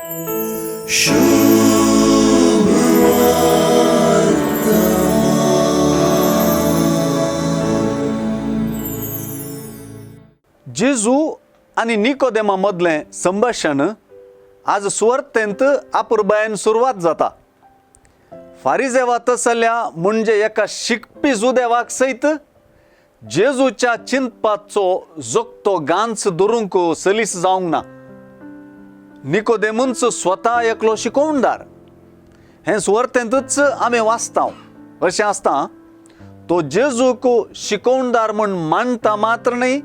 जेजू आणि निकोदेमा मधले संभाषण आज सुवार्थेंत अपुरबायन सुरुवात जाता. फारिजेवा तसल्या म्हणजे एका शिकपी जुदेवाक सयत जेजूच्या चिंतपाचो जोगतो गांच दुरूंक सलीस जावंक ना. निकोदेमूच स्वता एकलो शिकोवणदार. हे सुवार्थेंतच आमी वाचता. अशें आसता तो जेजूक शिकोवणदार म्हण मानता मात्र न्ही,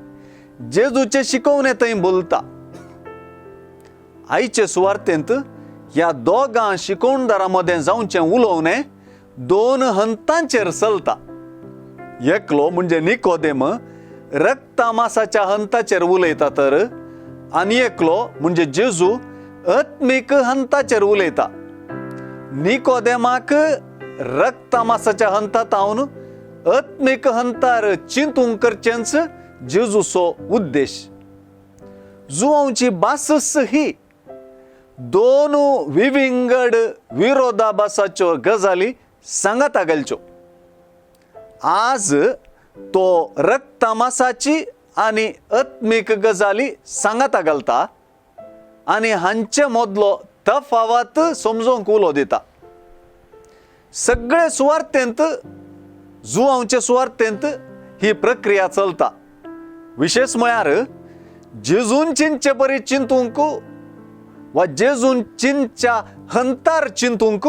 जेजूचे शिकवणे थंय बोलता. आईचे सुवार्थेंत ह्या दोगां शिकोवणदारां मदें जावचें उलोवणें दोन हंतांचेर चलता. एकलो म्हणजे निकोदेम रक्तामासाच्या हंताचेर उलयता तर आनी एकलो म्हणजे जेजू आत्मीक हंताचेर उलयता. निकोदेमाक रक्तामासाच्या हंतांतावन आत्मीक हंतार चिंतूंक करचेंच जेजूचो उद्देश. जुवांची बासस ही दोन विविंगड विरोधाभासाच्यो गजाली सांगाता घालच्यो. आज तो रक्तामासाची आनी आत्मीक गजाली सांगाता घालता आनी हांचे मदलो तफावत समजोवंक उलो दिता. सगळे सुवार्थेंत जुवांचे सुवार्थेंत ही प्रक्रिया चलता. विशेष म्हळ्यार जेजून चिंतचे परी चिंतूंक वा जेजून चिंतच्या हंतार चिंतूंक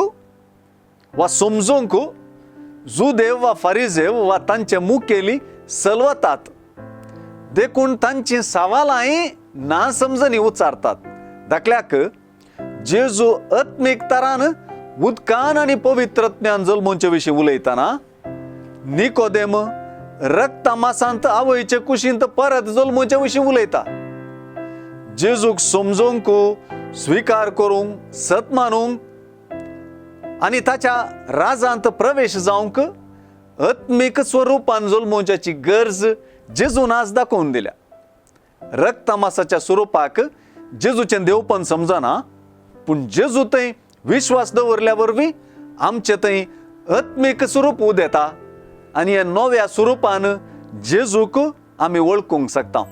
वा समजूंक जुदेव वा फारिजेव वा तांचे मुखेली सलवतात. देखून तांची सवालांय ना समजनी उच्चारतात. दाखल्याक जेजू आत्मीक तरान उदकान आनी पवित्रत्म्यान जल्मोवचे विशीं उलयतना निकोदेम रक्तामासांत आवयचे कुशींत परत जल्मोवचे विशीं उलयता. जेजूक समजोवंक, स्विकार करूंक, सतमानूंक आनी ताच्या राजांत प्रवेश जावंक आत्मीक स्वरुपान जल्मोवच्याची गरज जेजून आज दाखोवन दिल्या. रक्तामासाच्या स्वरुपाक जेजूचें देवपण समजना, पूण जेजू थंय विश्वास दवरल्या वरवीं आमचे थंय आत्मीक स्वरूप उदेता आनी ह्या नव्या स्वरुपान जेजूक आमी वळखूंक शकता.